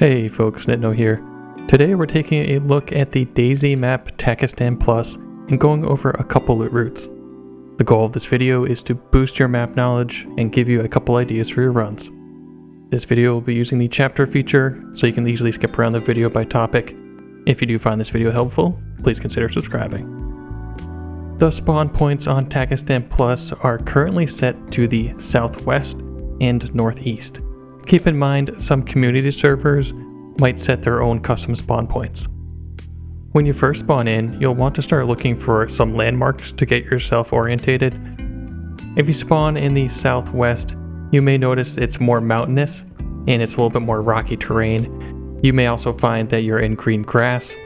Hey folks, Nitno here. Today we're taking a look at the DayZ map TakistanPlus and going over a couple loot routes. The goal of this video is to boost your map knowledge and give you a couple ideas for your runs. This video will be using the chapter feature, so you can easily skip around the video by topic. If you do find this video helpful, please consider subscribing. The spawn points on TakistanPlus are currently set to the southwest and northeast. Keep in mind, some community servers might set their own custom spawn points. When you first spawn in, you'll want to start looking for some landmarks to get yourself orientated. If you spawn in the southwest, you may notice it's more mountainous and it's a little bit more rocky terrain. You may also find that you're in green grass.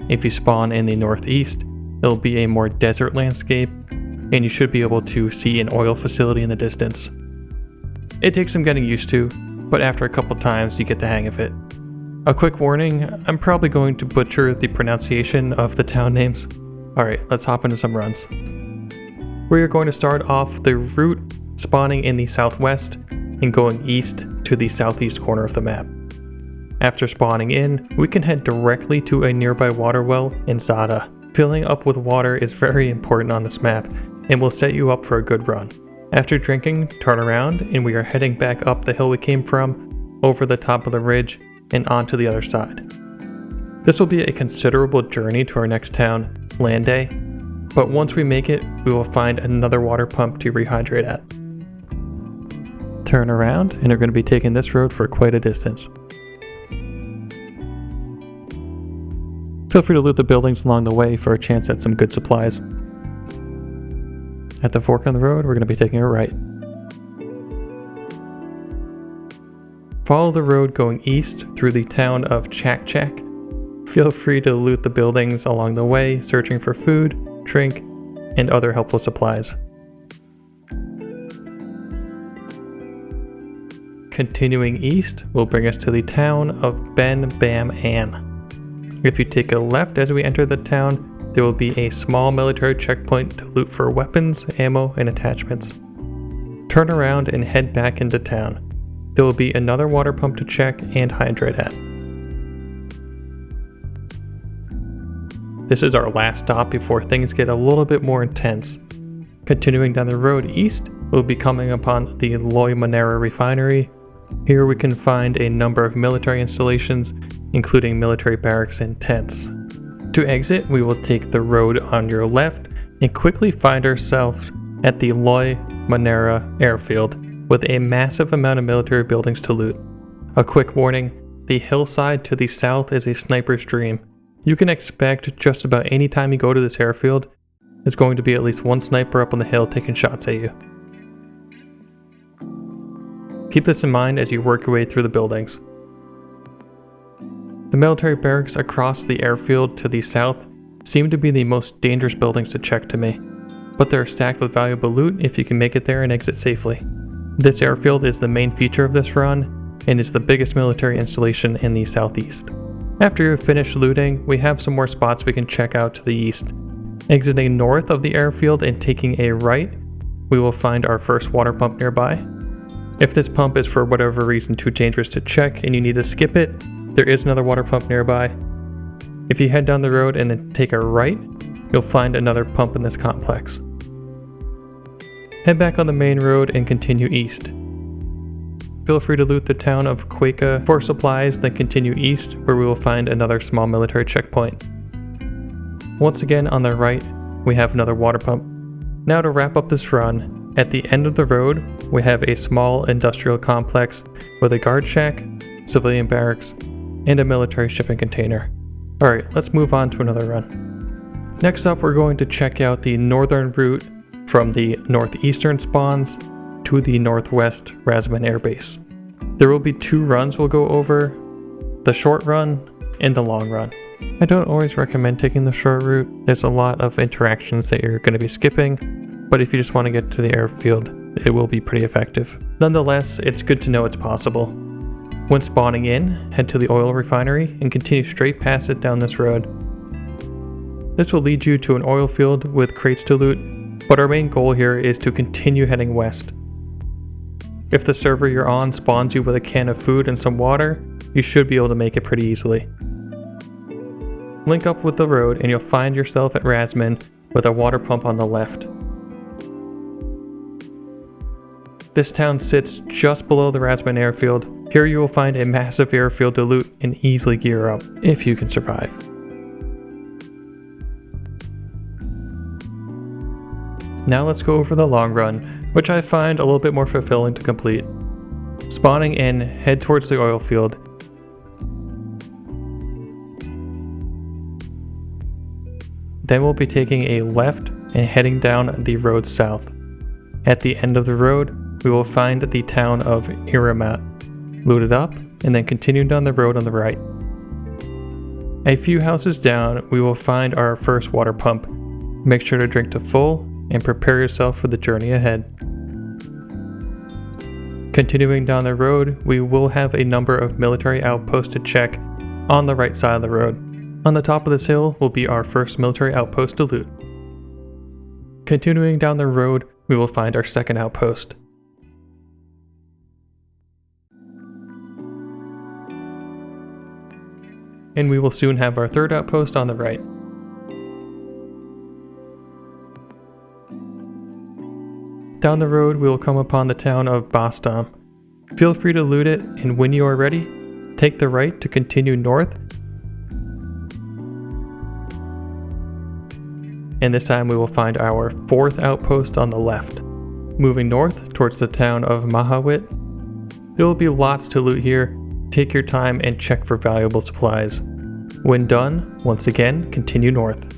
If you spawn in the northeast, it'll be a more desert landscape, and you should be able to see an oil facility in the distance. It takes some getting used to, but after a couple times you get the hang of it. A quick warning, I'm probably going to butcher the pronunciation of the town names. Alright, let's hop into some runs. We are going to start off the route spawning in the southwest and going east to the southeast corner of the map. After spawning in, we can head directly to a nearby water well in Zada. Filling up with water is very important on this map and will set you up for a good run. After drinking, turn around and we are heading back up the hill we came from, over the top of the ridge, and onto the other side. This will be a considerable journey to our next town, Landay, but once we make it, we will find another water pump to rehydrate at. Turn around and are going to be taking this road for quite a distance. Feel free to loot the buildings along the way for a chance at some good supplies. At the fork in the road, we're going to be taking a right. Follow the road going east through the town of Chak Chak. Feel free to loot the buildings along the way, searching for food, drink, and other helpful supplies. Continuing east will bring us to the town of Ben Bam An. If you take a left as we enter the town, there will be a small military checkpoint to loot for weapons, ammo, and attachments. Turn around and head back into town. There will be another water pump to check and hydrate at. This is our last stop before things get a little bit more intense. Continuing down the road east, we'll be coming upon the LoyManara refinery. Here we can find a number of military installations, including military barracks and tents. To exit, we will take the road on your left and quickly find ourselves at the LoyManara Airfield with a massive amount of military buildings to loot. A quick warning, the hillside to the south is a sniper's dream. You can expect just about any time you go to this airfield, there's going to be at least one sniper up on the hill taking shots at you. Keep this in mind as you work your way through the buildings. The military barracks across the airfield to the south seem to be the most dangerous buildings to check to me, but they're stacked with valuable loot if you can make it there and exit safely. This airfield is the main feature of this run and is the biggest military installation in the southeast. After you've finished looting, we have some more spots we can check out to the east. Exiting north of the airfield and taking a right, we will find our first water pump nearby. If this pump is for whatever reason too dangerous to check and you need to skip it, there is another water pump nearby. If you head down the road and then take a right, you'll find another pump in this complex. Head back on the main road and continue east. Feel free to loot the town of Quaka for supplies, then continue east where we will find another small military checkpoint. Once again on the right, we have another water pump. Now to wrap up this run, at the end of the road, we have a small industrial complex with a guard shack, civilian barracks, and a military shipping container. Alright, let's move on to another run. Next up, we're going to check out the northern route from the northeastern spawns to the northwest Rasman Airbase. There will be two runs we'll go over, the short run and the long run. I don't always recommend taking the short route. There's a lot of interactions that you're going to be skipping, but if you just want to get to the airfield, it will be pretty effective. Nonetheless, it's good to know it's possible. When spawning in, head to the oil refinery and continue straight past it down this road. This will lead you to an oil field with crates to loot, but our main goal here is to continue heading west. If the server you're on spawns you with a can of food and some water, you should be able to make it pretty easily. Link up with the road and you'll find yourself at Rasman with a water pump on the left. This town sits just below the Rasman Airfield. Here you will find a massive airfield to loot and easily gear up, if you can survive. Now let's go over the long run, which I find a little bit more fulfilling to complete. Spawning in, head towards the oil field. Then we'll be taking a left and heading down the road south. At the end of the road, we will find the town of Airfield. Loot it up, and then continue down the road on the right. A few houses down, we will find our first water pump. Make sure to drink to full, and prepare yourself for the journey ahead. Continuing down the road, we will have a number of military outposts to check on the right side of the road. On the top of this hill will be our first military outpost to loot. Continuing down the road, we will find our second outpost. And we will soon have our third outpost on the right. Down the road, we will come upon the town of Boston. Feel free to loot it, and when you are ready, take the right to continue north. And this time we will find our fourth outpost on the left. Moving north towards the town of Mahawit. There will be lots to loot here. Take your time and check for valuable supplies. When done, once again, continue north.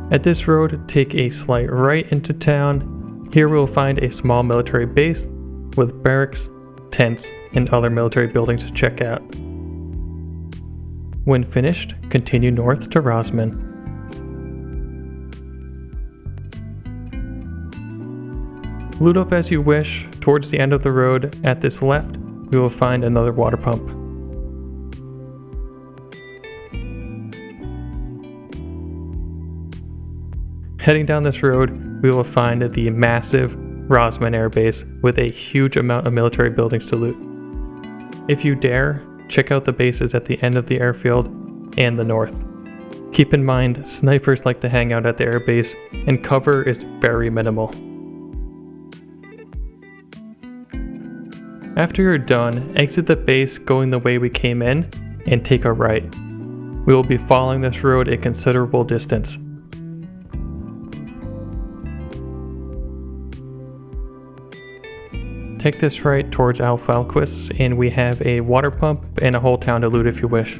At this road, take a slight right into town. Here we will find a small military base with barracks, tents, and other military buildings to check out. When finished, continue north to Rasman. Loot up as you wish. Towards the end of the road, at this left, we will find another water pump. Heading down this road, we will find the massive Rasman Airbase with a huge amount of military buildings to loot. If you dare, check out the bases at the end of the airfield and the north. Keep in mind, snipers like to hang out at the airbase, and cover is very minimal. After you're done, exit the base going the way we came in, and take a right. We will be following this road a considerable distance. Take this right towards Alfalquist, and we have a water pump and a whole town to loot if you wish.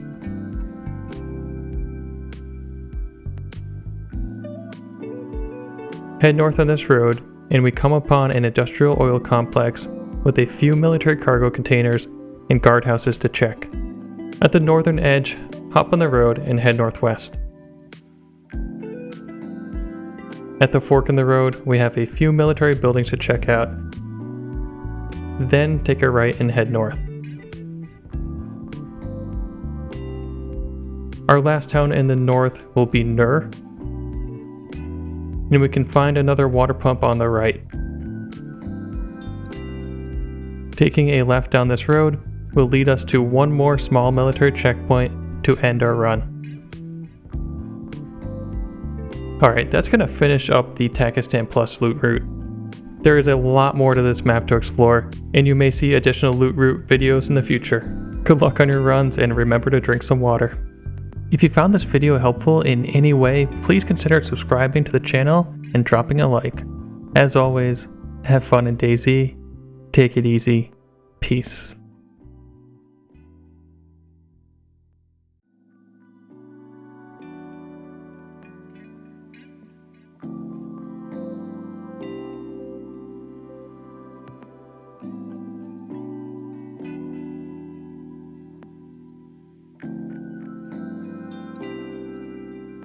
Head north on this road, and we come upon an industrial oil complex with a few military cargo containers and guardhouses to check. At the northern edge, hop on the road and head northwest. At the fork in the road, we have a few military buildings to check out. Then take a right and head north. Our last town in the north will be Nur, and we can find another water pump on the right. Taking a left down this road will lead us to one more small military checkpoint to end our run. Alright, that's going to finish up the TakistanPlus loot route. There is a lot more to this map to explore, and you may see additional loot route videos in the future. Good luck on your runs, and remember to drink some water. If you found this video helpful in any way, please consider subscribing to the channel and dropping a like. As always, have fun in DayZ, take it easy, peace.